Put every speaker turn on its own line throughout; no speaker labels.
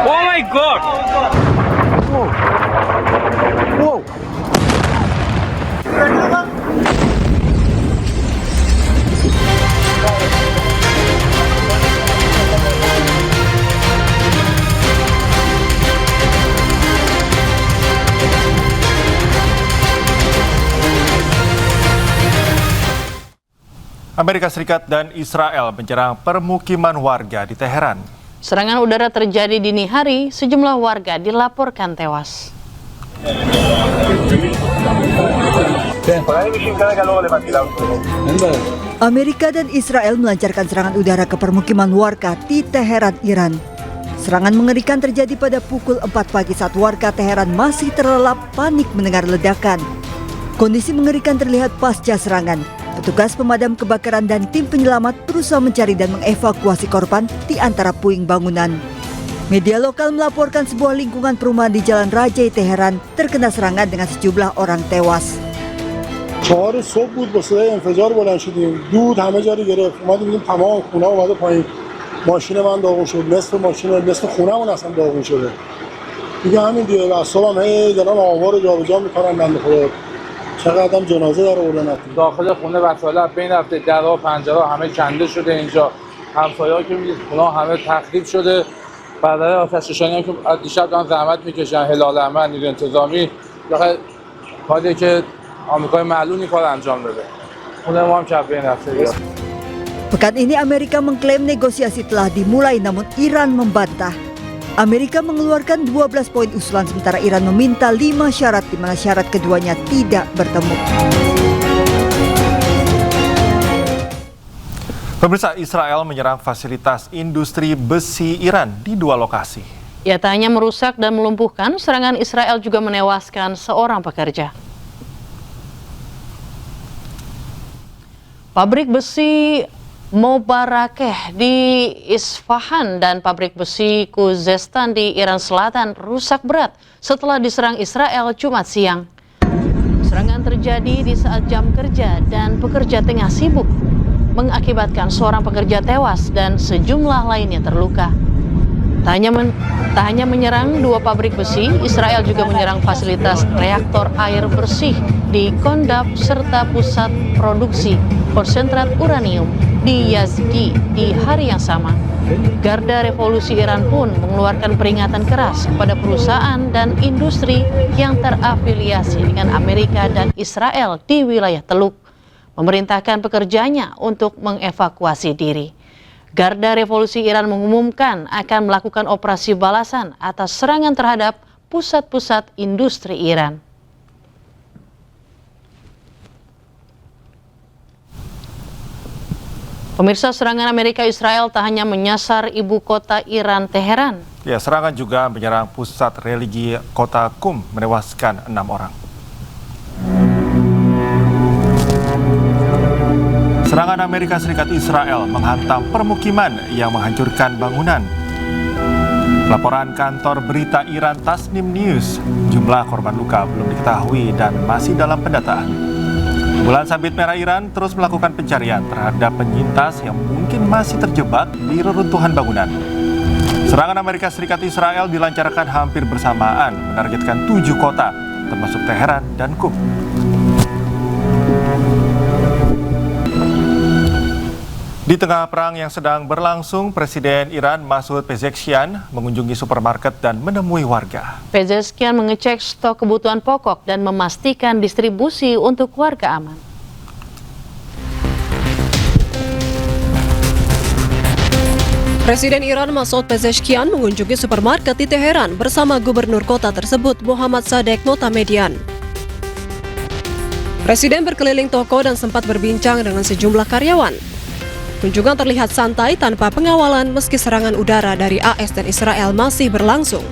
Oh my god! Wow!
Amerika Serikat dan Israel menyerang permukiman warga di Teheran.
Serangan udara terjadi dini hari, sejumlah warga dilaporkan tewas.
Amerika dan Israel melancarkan serangan udara ke permukiman warga di Teheran, Iran. Serangan mengerikan terjadi pada pukul 4 pagi saat warga Teheran masih terlelap panik mendengar ledakan. Kondisi mengerikan terlihat pasca serangan. Petugas pemadam kebakaran dan tim penyelamat berusaha mencari dan mengevakuasi korban di antara puing bangunan. Media lokal melaporkan sebuah lingkungan perumahan di Jalan Rajai Teheran terkena serangan dengan sejumlah orang tewas.
4 صبح بود با صدای انفجار بلند شدیم دود همه جا رو گرفت اومدیم دیدیم تمام خونه اومده پایین ماشین من داغون شد نصف خونه‌مون اصلا داغون شده دیگه همین دیگه اعصابم هی دارن آوار رو جابجا می‌کنن بنده خدا چقدر جنازه داره اردن
داخل خونه وسایل بین رفته درها و پنجره همه کنده شده اینجا همسایه‌ها که می‌دید خونه همه تخریب شده برای آتش‌نشانی هم که دیشب دارن زحمت می‌کشن هلال احمر نیروی انتظامی داخل کاری که آمریکای معلوم این کار انجام داده خونه ما هم کف بین رفته.
Pekan ini Amerika mengklaim negosiasi telah dimulai namun Iran membantah. Amerika mengeluarkan 12 poin usulan sementara Iran meminta 5 syarat di mana syarat keduanya tidak bertemu.
Pemirsa, Israel menyerang fasilitas industri besi Iran di 2 lokasi.
Ya, tak hanya merusak dan melumpuhkan, serangan Israel juga menewaskan seorang pekerja. Pabrik besi Mobarakeh di Isfahan dan pabrik besi Khuzestan di Iran Selatan rusak berat setelah diserang Israel Jumat siang. Serangan terjadi di saat jam kerja dan pekerja tengah sibuk, mengakibatkan seorang pekerja tewas dan sejumlah lainnya terluka. Tak hanya menyerang 2 pabrik besi, Israel juga menyerang fasilitas reaktor air bersih di Kondab serta pusat produksi konsentrat uranium di Yazdi di hari yang sama. Garda Revolusi Iran pun mengeluarkan peringatan keras kepada perusahaan dan industri yang terafiliasi dengan Amerika dan Israel di wilayah Teluk, memerintahkan pekerjanya untuk mengevakuasi diri. Garda Revolusi Iran mengumumkan akan melakukan operasi balasan atas serangan terhadap pusat-pusat industri Iran. Pemirsa, serangan Amerika Israel tak hanya menyasar ibu kota Iran, Teheran.
Ya, serangan juga menyerang pusat religi kota Qum, menewaskan 6 orang. Serangan Amerika Serikat Israel menghantam permukiman yang menghancurkan bangunan. Laporan kantor berita Iran Tasnim News, jumlah korban luka belum diketahui dan masih dalam pendataan. Bulan Sabit Merah Iran terus melakukan pencarian terhadap penyintas yang mungkin masih terjebak di reruntuhan bangunan. Serangan Amerika Serikat Israel dilancarkan hampir bersamaan, menargetkan 7 kota, termasuk Teheran dan Qum. Di tengah perang yang sedang berlangsung, Presiden Iran Masoud Pezeshkian mengunjungi supermarket dan menemui warga.
Pezeshkian mengecek stok kebutuhan pokok dan memastikan distribusi untuk warga aman.
Presiden Iran Masoud Pezeshkian mengunjungi supermarket di Teheran bersama gubernur kota tersebut Mohammad Sadegh Motamedian. Presiden berkeliling toko dan sempat berbincang dengan sejumlah karyawan. Kunjungan terlihat santai tanpa pengawalan meski serangan udara dari AS dan Israel masih berlangsung.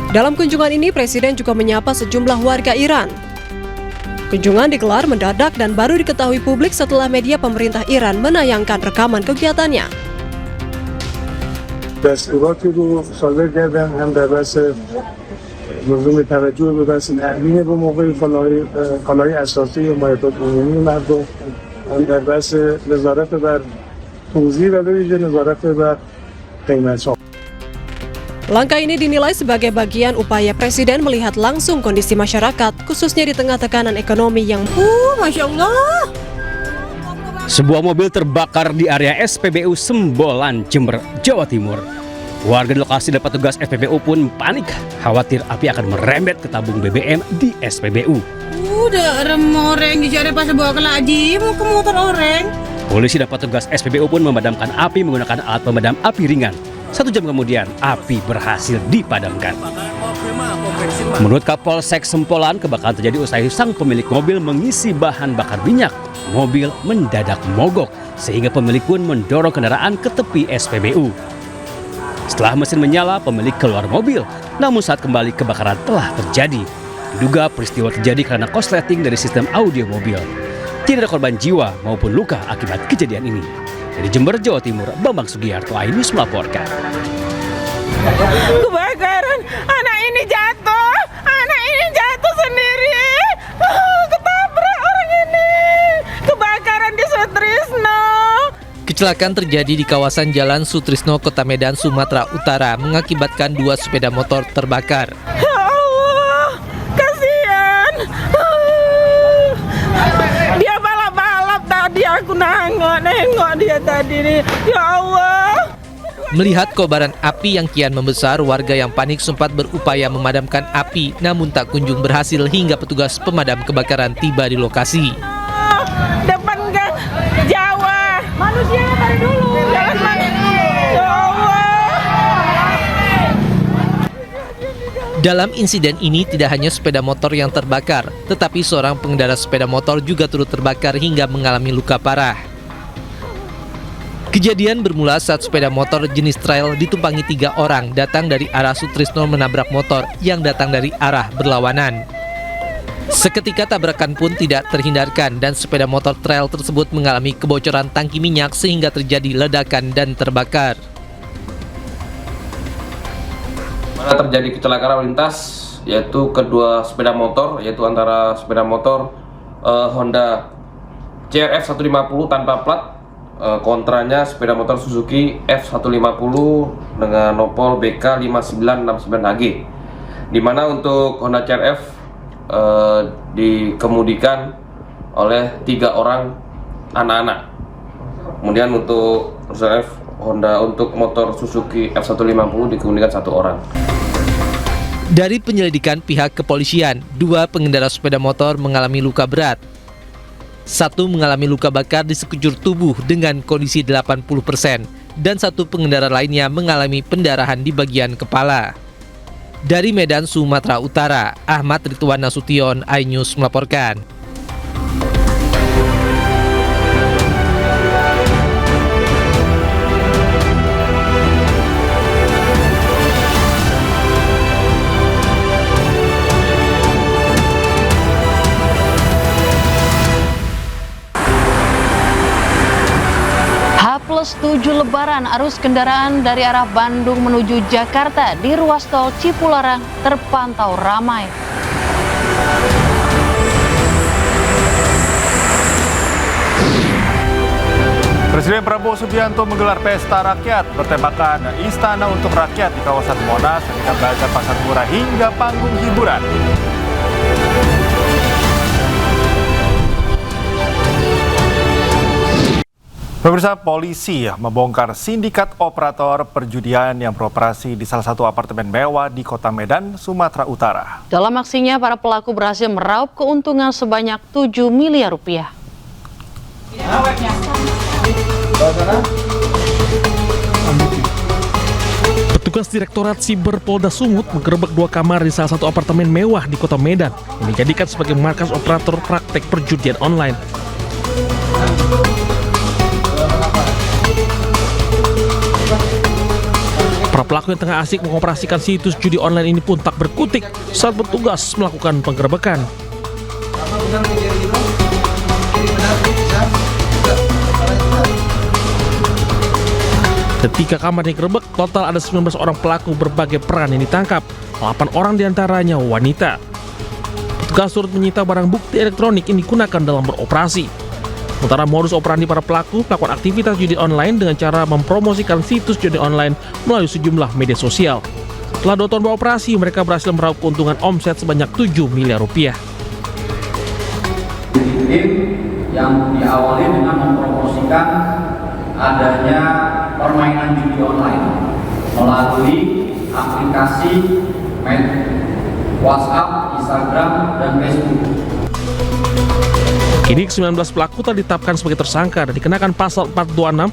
Dalam kunjungan ini, Presiden juga menyapa sejumlah warga Iran. Kunjungan digelar mendadak dan baru diketahui publik setelah media pemerintah Iran menayangkan rekaman kegiatannya.
دستوراتی رو صادر کردن هم در بحث لزوم توجه به بحث تأمین به موقع کالاهای اساسی و مایحتاج عمومی مردم هم در بحث نظارت بر توزیع و به ویژه نظارت بر قیمت‌ها.
Langkah ini dinilai sebagai bagian upaya Presiden melihat langsung kondisi masyarakat, khususnya di tengah tekanan ekonomi yang Masya Allah.
Sebuah mobil terbakar di area SPBU Sembolan, Jember, Jawa Timur. Warga di lokasi dan petugas SPBU pun panik, khawatir api akan merembet ke tabung BBM di SPBU.
Udah rem orang dicari pas bawa ke laji, mau ke motor orang.
Polisi dan petugas SPBU pun memadamkan api menggunakan alat pemadam api ringan. 1 jam kemudian, api berhasil dipadamkan. Menurut Kapolsek Sempolan, kebakaran terjadi usai sang pemilik mobil mengisi bahan bakar minyak. Mobil mendadak mogok, sehingga pemilik pun mendorong kendaraan ke tepi SPBU. Setelah mesin menyala, pemilik keluar mobil. Namun saat kembali, kebakaran telah terjadi. Diduga peristiwa terjadi karena korsleting dari sistem audio mobil. Tidak ada korban jiwa maupun luka akibat kejadian ini. Dari Jember, Jawa Timur, Bambang Sugiharto, iNews melaporkan.
Kebakaran, anak ini jatuh sendiri. Ketabrak orang ini. Kebakaran di Sutrisno.
Kecelakaan terjadi di kawasan Jalan Sutrisno, Kota Medan, Sumatera Utara, mengakibatkan 2 sepeda motor terbakar.
Ya Allah, kasihan. Dia balap-balap tadi, aku nengok dia tadi nih. Ya Allah.
Melihat kobaran api yang kian membesar, warga yang panik sempat berupaya memadamkan api, namun tak kunjung berhasil hingga petugas pemadam kebakaran tiba di lokasi.
Depan gang Jawa. Manusia tadi dulu. Jangan manis. Ya Allah.
Dalam insiden ini tidak hanya sepeda motor yang terbakar, tetapi seorang pengendara sepeda motor juga turut terbakar hingga mengalami luka parah. Kejadian bermula saat sepeda motor jenis trail ditumpangi 3 orang datang dari arah Sutrisno menabrak motor yang datang dari arah berlawanan. Seketika tabrakan pun tidak terhindarkan dan sepeda motor trail tersebut mengalami kebocoran tangki minyak sehingga terjadi ledakan dan terbakar.
Mana terjadi kecelakaan lalu lintas yaitu kedua sepeda motor, yaitu antara sepeda motor Honda CRF 150 tanpa plat, kontranya sepeda motor Suzuki F150 dengan nopol BK 5969AG, di mana untuk Honda CRF dikemudikan oleh 3 orang anak-anak. Kemudian untuk Honda untuk motor Suzuki F150 dikemudikan 1 orang.
Dari penyelidikan pihak kepolisian, 2 pengendara sepeda motor mengalami luka berat. 1 mengalami luka bakar di sekujur tubuh dengan kondisi 80% dan 1 pengendara lainnya mengalami pendarahan di bagian kepala. Dari Medan, Sumatera Utara, Ahmad Ridwan Nasution, iNews melaporkan.
H+7 Lebaran, arus kendaraan dari arah Bandung menuju Jakarta di ruas tol Cipularang terpantau ramai.
Presiden Prabowo Subianto menggelar pesta rakyat bertemakan Istana untuk Rakyat di kawasan Monas dengan bazar pasar murah hingga panggung hiburan. Pemirsa, polisi membongkar sindikat operator perjudian yang beroperasi di salah satu apartemen mewah di Kota Medan, Sumatera Utara.
Dalam aksinya, para pelaku berhasil meraup keuntungan sebanyak 7 miliar rupiah.
Petugas Direktorat Siber Polda Sumut menggerebek 2 kamar di salah satu apartemen mewah di Kota Medan yang dijadikan sebagai markas operator praktek perjudian online. Para pelaku yang tengah asik mengoperasikan situs judi online ini pun tak berkutik saat petugas melakukan penggerebekan. Ketika kamar digerebek, total ada 19 orang pelaku berbagai peran yang ditangkap. 8 orang diantaranya wanita. Petugas turut menyita barang bukti elektronik yang digunakan dalam beroperasi. Sementara modus operandi para pelaku melakukan aktivitas judi online dengan cara mempromosikan situs judi online melalui sejumlah media sosial. Setelah 2 tahun beroperasi, mereka berhasil meraup keuntungan omset sebanyak 7 miliar rupiah.
Yang diawali dengan mempromosikan adanya permainan judi online melalui aplikasi WhatsApp, Instagram, dan Facebook.
Kini 19 pelaku telah ditetapkan sebagai tersangka dan dikenakan pasal 426